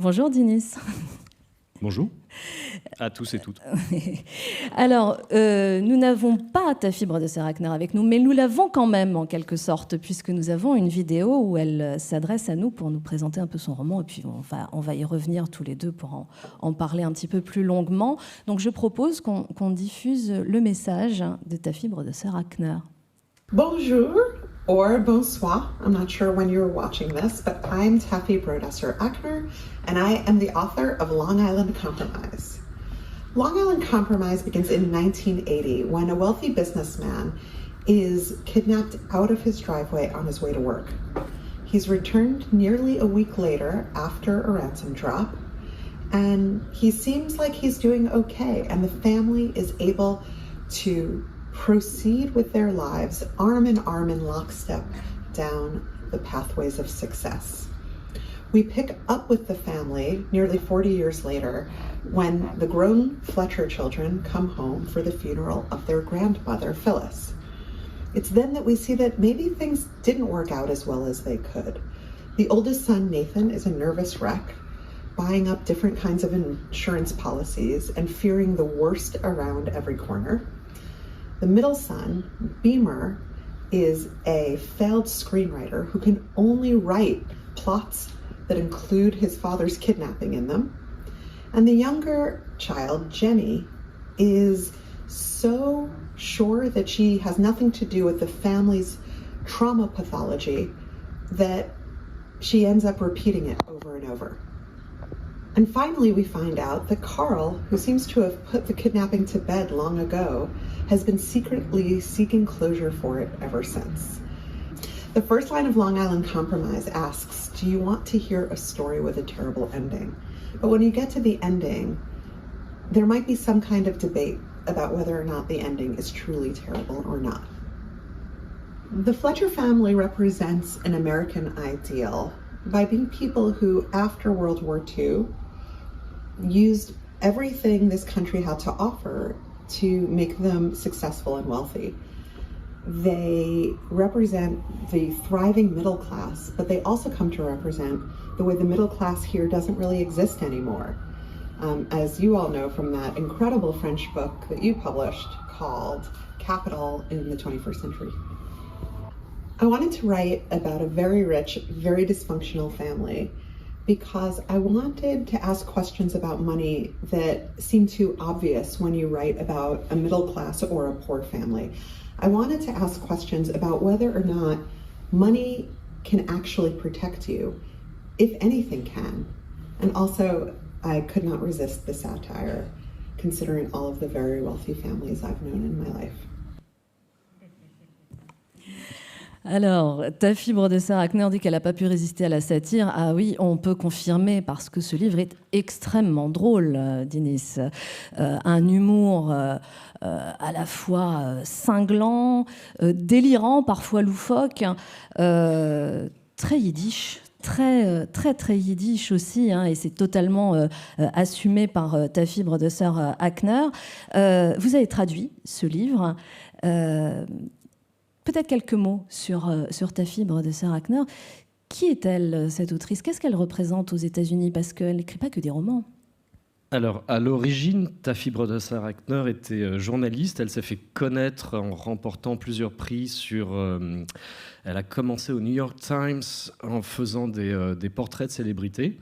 Bonjour Dinis. Bonjour à tous et toutes. Alors, nous n'avons pas ta fibre de Sarah Akner avec nous, mais nous l'avons quand même en quelque sorte, puisque nous avons une vidéo où elle s'adresse à nous pour nous présenter un peu son roman, et puis on va y revenir tous les deux pour en parler un petit peu plus longuement. Donc je propose qu'on diffuse le message de ta fibre de Sarah Akner. Bonjour or bonsoir. I'm not sure when you're watching this, but I'm Taffy Brodesser Akner, and I am the author of Long Island Compromise. Long Island Compromise begins in 1980 when a wealthy businessman is kidnapped out of his driveway on his way to work. He's returned nearly a week later after a ransom drop, and he seems like he's doing okay, and the family is able to proceed with their lives arm in lockstep down the pathways of success. We pick up with the family nearly 40 years later when the grown Fletcher children come home for the funeral of their grandmother, Phyllis. It's then that we see that maybe things didn't work out as well as they could. The oldest son, Nathan, is a nervous wreck, buying up different kinds of insurance policies and fearing the worst around every corner. The middle son, Beamer, is a failed screenwriter who can only write plots that include his father's kidnapping in them. And the younger child, Jenny, is so sure that she has nothing to do with the family's trauma pathology that she ends up repeating it over and over. And finally, we find out that Carl, who seems to have put the kidnapping to bed long ago, has been secretly seeking closure for it ever since. The first line of Long Island Compromise asks, do you want to hear a story with a terrible ending? But when you get to the ending, there might be some kind of debate about whether or not the ending is truly terrible or not. The Fletcher family represents an American ideal by being people who, after World War II, used everything this country had to offer to make them successful and wealthy. They represent the thriving middle class, but they also come to represent the way the middle class here doesn't really exist anymore. As you all know from that incredible French book that you published called Capital in the 21st Century. I wanted to write about a very rich, very dysfunctional family because I wanted to ask questions about money that seem too obvious when you write about a middle class or a poor family. I wanted to ask questions about whether or not money can actually protect you, if anything can. And also, I could not resist the satire, considering all of the very wealthy families I've known in my life. Alors, ta fibre de Sarah Akner dit qu'elle n'a pas pu résister à la satire. Ah oui, on peut confirmer parce que ce livre est extrêmement drôle, Dinis. Un humour à la fois cinglant, délirant, parfois loufoque, très yiddish. Très yiddish aussi, hein, et c'est totalement assumé par ta fibre de Sarah Akner. Vous avez traduit ce livre. Peut-être quelques mots sur ta fibre de Sarah Akner. Qui est-elle, cette autrice? Qu'est-ce qu'elle représente aux États-Unis? Parce qu'elle n'écrit pas que des romans. Alors, à l'origine, ta fibre de Sarah Akner était journaliste. Elle s'est fait connaître en remportant plusieurs prix elle a commencé au New York Times en faisant des portraits de célébrités,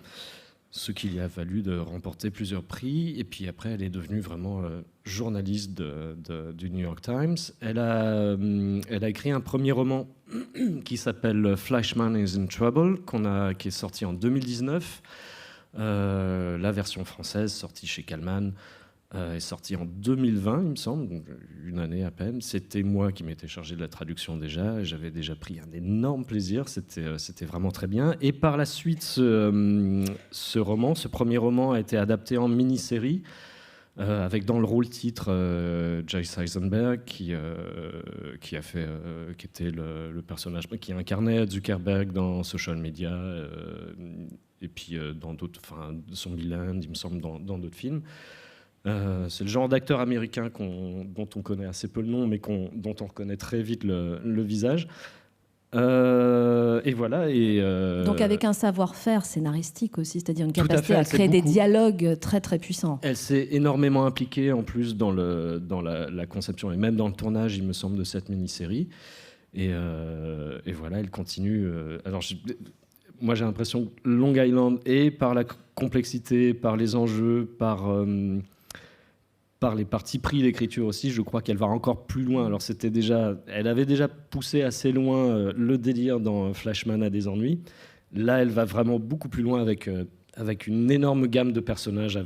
ce qui lui a valu de remporter plusieurs prix. Et puis après, elle est devenue vraiment journaliste du New York Times. Elle a écrit un premier roman qui s'appelle Flashman is in Trouble, qui est sorti en 2019. La version française, sortie chez Calman, est sortie en 2020, il me semble, donc une année à peine. C'était moi qui m'étais chargé de la traduction déjà. J'avais déjà pris un énorme plaisir. C'était vraiment très bien. Et par la suite, ce premier roman a été adapté en mini-série avec dans le rôle titre Jesse Eisenberg qui était le personnage qui incarnait Zuckerberg dans Social Media et puis dans d'autres, Zombieland, il me semble, dans d'autres films. C'est le genre d'acteur américain dont on connaît assez peu le nom, mais dont on reconnaît très vite le visage. Et voilà. Donc avec un savoir-faire scénaristique aussi, c'est-à-dire une Tout à capacité fait, à créer des beaucoup. dialogues très très puissants. Elle s'est énormément impliquée en plus dans la conception et même dans le tournage, il me semble, de cette mini-série. Et voilà, elle continue. Alors, moi, j'ai l'impression que Long Island, et par la complexité, par les enjeux, par les partis pris d'écriture aussi, je crois qu'elle va encore plus loin. Alors, elle avait déjà poussé assez loin le délire dans Flashman a des ennuis. Là, elle va vraiment beaucoup plus loin avec une énorme gamme de personnages.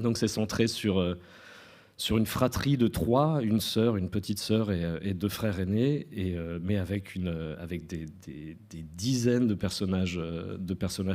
Donc, c'est centré sur une fratrie de 3, une sœur, une petite sœur et 2 frères aînés, mais avec des dizaines de personnages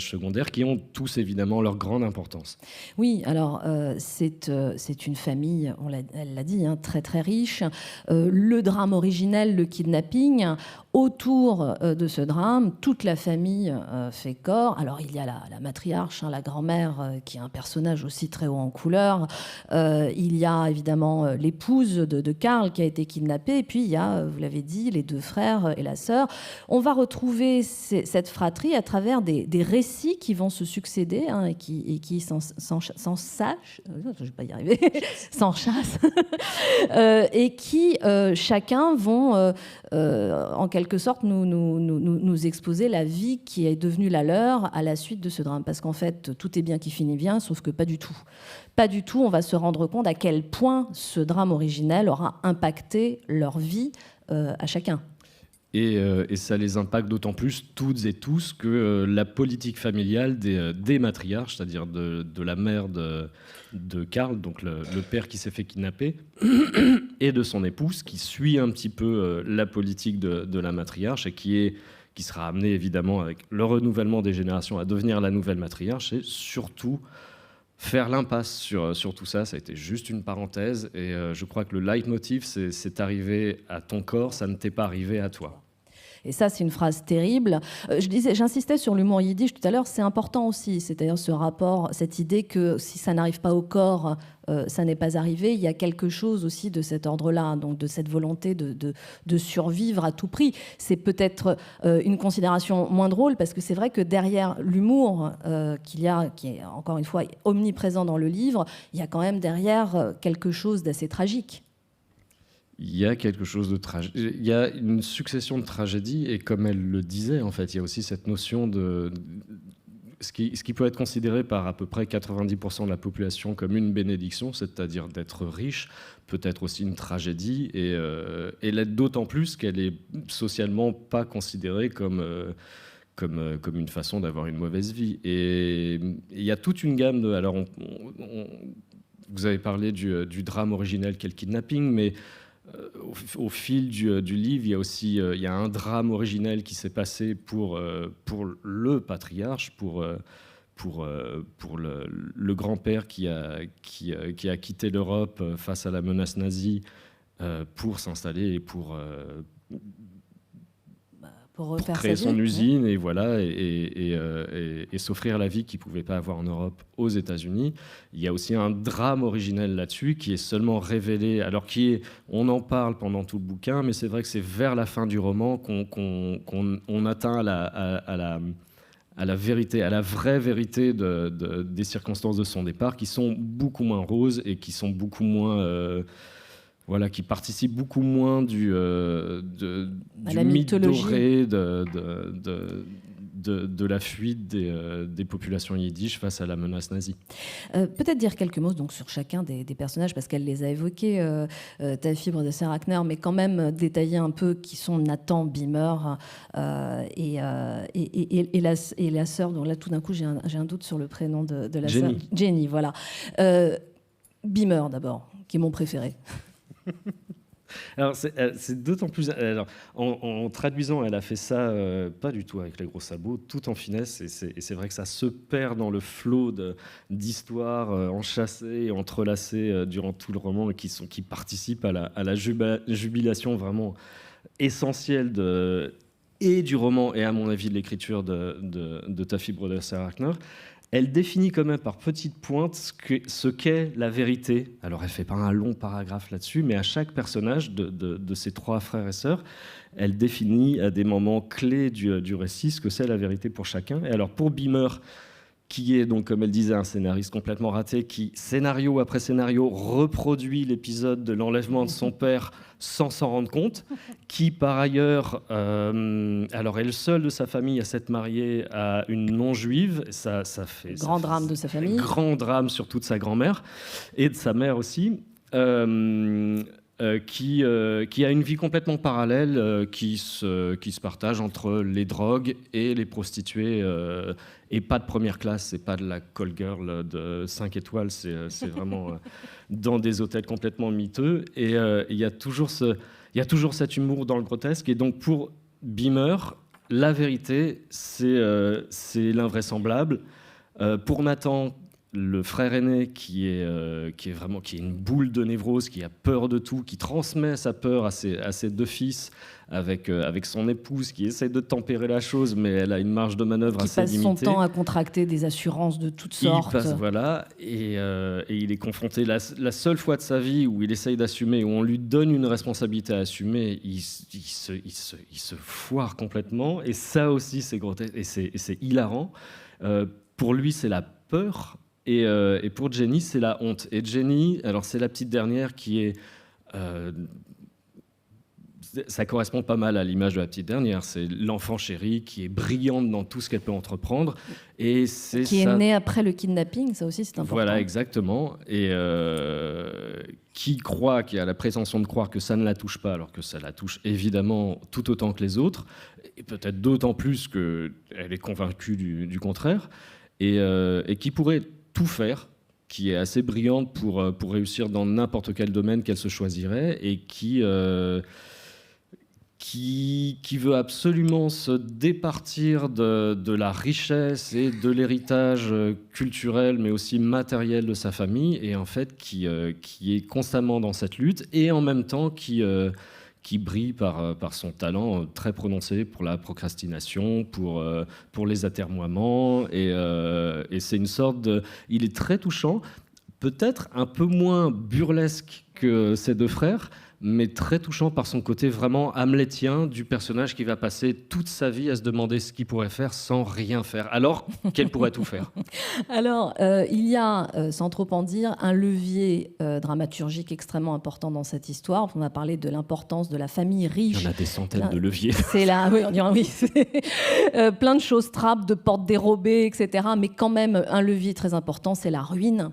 secondaires qui ont tous évidemment leur grande importance. Oui, alors c'est une famille, elle l'a dit, hein, très très riche. Le drame originel, le kidnapping, autour de ce drame, toute la famille fait corps. Alors il y a la matriarche, hein, la grand-mère, qui est un personnage aussi très haut en couleur. Il y a évidemment l'épouse de Karl qui a été kidnappée. Et puis il y a, vous l'avez dit, les 2 frères et la sœur. On va retrouver cette fratrie à travers des récits qui vont se succéder, hein, et qui s'enchassent, je vais pas y arriver, s'enchassent, et qui chacun vont en quelque sorte nous exposer la vie qui est devenue la leur à la suite de ce drame. Parce qu'en fait, tout est bien qui finit bien, sauf que pas du tout. Pas du tout, on va se rendre compte à quel point ce drame originel aura impacté leur vie à chacun. Et ça les impacte d'autant plus, toutes et tous, que la politique familiale des matriarches, c'est-à-dire de la mère de Karl, donc le père qui s'est fait kidnapper, et de son épouse, qui suit un petit peu la politique de la matriarche et qui sera amenée évidemment avec le renouvellement des générations à devenir la nouvelle matriarche, et surtout faire l'impasse sur tout ça. Ça a été juste une parenthèse, et je crois que le leitmotiv, c'est arrivé à ton corps, ça ne t'est pas arrivé à toi. Et ça, c'est une phrase terrible. J'insistais sur l'humour yiddish tout à l'heure, c'est important aussi. C'est-à-dire ce rapport, cette idée que si ça n'arrive pas au corps, ça n'est pas arrivé. Il y a quelque chose aussi de cet ordre-là, donc de cette volonté de survivre à tout prix. C'est peut-être une considération moins drôle, parce que c'est vrai que derrière l'humour qui est encore une fois omniprésent dans le livre, il y a quand même derrière quelque chose d'assez tragique. Il y a quelque chose de tragique. Il y a une succession de tragédies, et comme elle le disait, en fait, il y a aussi cette notion de ce qui peut être considéré par à peu près 90% de la population comme une bénédiction, c'est-à-dire d'être riche, peut être aussi une tragédie, et l'être d'autant plus qu'elle est socialement pas considérée comme une façon d'avoir une mauvaise vie. Et il y a toute une gamme de... Alors, vous avez parlé du drame originel qu'est le kidnapping, mais au fil du livre, il y a aussi un drame originel qui s'est passé pour le patriarche, pour le grand-père qui a quitté l'Europe face à la menace nazie pour s'installer et pour créer son usine, et voilà, et s'offrir la vie qu'il ne pouvait pas avoir en Europe aux États-Unis. Il y a aussi un drame originel là-dessus qui est seulement révélé, alors on en parle pendant tout le bouquin, mais c'est vrai que c'est vers la fin du roman qu'on atteint à la vérité, à la vraie vérité des circonstances de son départ, qui sont beaucoup moins roses et qui sont beaucoup moins... qui participe beaucoup moins du mythe doré de la fuite des populations yiddish face à la menace nazie. Peut-être dire quelques mots donc, sur chacun des personnages, parce qu'elle les a évoqués, ta fibre de Sarah Akner, mais quand même détailler un peu qui sont Nathan Beamer et la sœur, dont là tout d'un coup j'ai un doute sur le prénom de la sœur. Jenny, voilà. Beamer d'abord, qui est mon préféré. Alors c'est d'autant plus... Alors, en traduisant, elle a fait ça pas du tout avec les gros sabots, tout en finesse, et c'est vrai que ça se perd dans le flot d'histoires enchâssées et entrelacées durant tout le roman, et qui participent à la jubilation vraiment essentielle et du roman, et à mon avis de l'écriture de Ta fibre de Sarah Akner. elle définit quand même par petites pointes ce qu'est la vérité. Alors, elle ne fait pas un long paragraphe là-dessus, mais à chaque personnage de ses 3 frères et sœurs, elle définit à des moments clés du récit ce que c'est la vérité pour chacun. Et alors, pour Beamer, qui est donc, comme elle disait, un scénariste complètement raté, qui, scénario après scénario, reproduit l'épisode de l'enlèvement de son père sans s'en rendre compte, qui, par ailleurs, alors est le seul de sa famille à s'être marié à une non-juive. Ça fait... Grand drame de sa famille. Grand drame, surtout de sa grand-mère, et de sa mère aussi. Qui a une vie complètement parallèle, qui se partage entre les drogues et les prostituées, et pas de première classe, c'est pas de la call girl de 5 étoiles, c'est vraiment dans des hôtels complètement miteux. Et il y a toujours cet humour dans le grotesque. Et donc pour Beamer, la vérité, c'est l'invraisemblable. Pour Nathan, le frère aîné qui est une boule de névrose, qui a peur de tout, qui transmet sa peur à ses 2 fils, avec son épouse qui essaie de tempérer la chose, mais elle a une marge de manœuvre assez limitée. Qui passe son temps à contracter des assurances de toutes sortes. Voilà, et il est confronté, la seule fois de sa vie où il essaye d'assumer, où on lui donne une responsabilité à assumer, il se foire complètement, et ça aussi c'est grotesque, et c'est hilarant. Pour lui, c'est la peur. Et pour Jenny, c'est la honte. Et Jenny, alors c'est la petite dernière qui est... ça correspond pas mal à l'image de la petite dernière. C'est l'enfant chéri qui est brillante dans tout ce qu'elle peut entreprendre. Et qui est née après le kidnapping, ça aussi c'est important. Voilà, exactement. Et qui a la prétention de croire que ça ne la touche pas, alors que ça la touche évidemment tout autant que les autres, et peut-être d'autant plus qu'elle est convaincue du contraire, et qui pourrait tout faire, qui est assez brillante pour réussir dans n'importe quel domaine qu'elle se choisirait, et qui veut absolument se départir de la richesse et de l'héritage culturel, mais aussi matériel de sa famille, et en fait qui est constamment dans cette lutte, et en même temps qui brille par son talent très prononcé pour la procrastination, pour les atermoiements, et c'est une sorte de... Il est très touchant, peut-être un peu moins burlesque que ses 2 frères, mais très touchant par son côté vraiment hamlétien du personnage qui va passer toute sa vie à se demander ce qu'il pourrait faire sans rien faire, alors qu'elle pourrait tout faire. Alors, il y a, sans trop en dire, un levier dramaturgique extrêmement important dans cette histoire. On a parlé de l'importance de la famille riche. Il y en a des centaines de leviers. C'est là, oui, on dirait oui. Plein de choses trappes, de portes dérobées, etc. Mais quand même, un levier très important, c'est la ruine.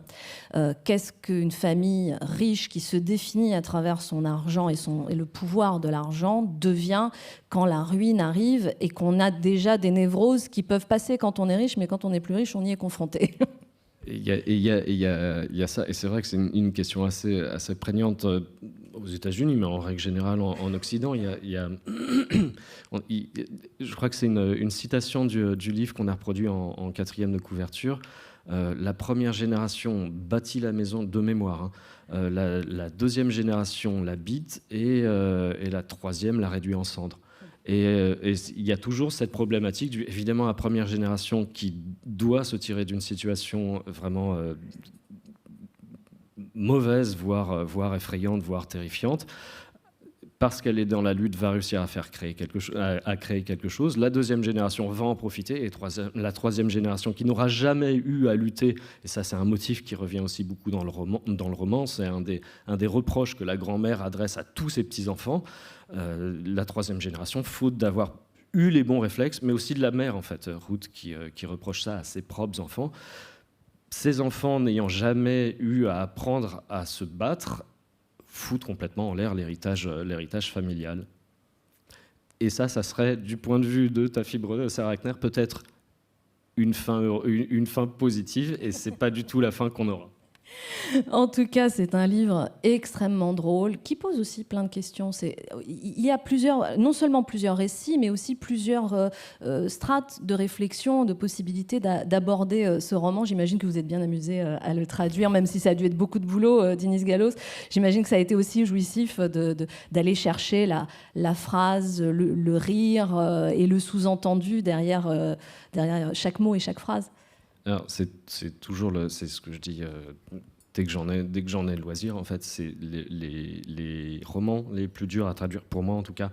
Qu'est-ce qu'une famille riche qui se définit à travers son argent et le pouvoir de l'argent devient quand la ruine arrive et qu'on a déjà des névroses qui peuvent passer quand on est riche, mais quand on est plus riche, on y est confronté. Il y a ça, et c'est vrai que c'est une question assez prégnante aux États-Unis, mais en règle générale en Occident. Je crois que c'est une citation du livre qu'on a reproduit en 4e de couverture. La première génération bâtit la maison de mémoire. La 2e génération l'habite et la 3e la réduit en cendres. Et il y a toujours cette problématique, évidemment, la première génération qui doit se tirer d'une situation vraiment mauvaise, voire effrayante, voire terrifiante, parce qu'elle est dans la lutte, va réussir à créer quelque chose. La 2e génération va en profiter, et la 3e génération qui n'aura jamais eu à lutter, et ça c'est un motif qui revient aussi beaucoup dans le roman, c'est un des reproches que la grand-mère adresse à tous ses petits-enfants. La 3e génération, faute d'avoir eu les bons réflexes, mais aussi de la mère, en fait, Ruth, qui reproche ça à ses propres enfants. Ces enfants n'ayant jamais eu à apprendre à se battre, foutent complètement en l'air l'héritage familial. Et ça serait, du point de vue de Taffy Brodesser-Akner, peut-être une fin positive, et c'est pas du tout la fin qu'on aura. En tout cas, c'est un livre extrêmement drôle qui pose aussi plein de questions. Il y a non seulement plusieurs récits, mais aussi plusieurs strates de réflexion, de possibilités d'aborder ce roman. J'imagine que vous êtes bien amusé à le traduire, même si ça a dû être beaucoup de boulot, Dinis Gallos. J'imagine que ça a été aussi jouissif d'aller chercher la phrase, le rire et le sous-entendu derrière chaque mot et chaque phrase. Alors, c'est toujours c'est ce que je dis dès que j'en ai le loisir. En fait, c'est les romans les plus durs à traduire, pour moi en tout cas.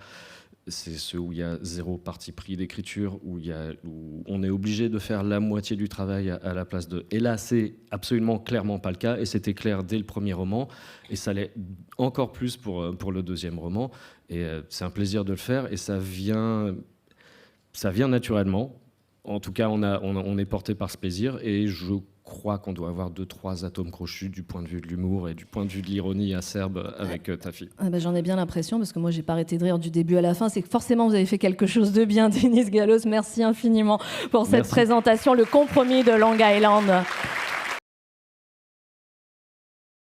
C'est ceux où il y a zéro parti pris d'écriture, où on est obligé de faire la moitié du travail à la place de. Et là, c'est absolument clairement pas le cas. Et c'était clair dès le premier roman. Et ça l'est encore plus pour le deuxième roman. Et c'est un plaisir de le faire. Et ça vient naturellement. En tout cas, on est porté par ce plaisir. Et je crois qu'on doit avoir 2-3 atomes crochus du point de vue de l'humour et du point de vue de l'ironie acerbe avec Taffy. Ah ben, j'en ai bien l'impression, parce que moi, j'ai pas arrêté de rire du début à la fin. C'est que forcément, vous avez fait quelque chose de bien, Denise Gallos. Merci infiniment pour cette présentation, Le Compromis de Long Island.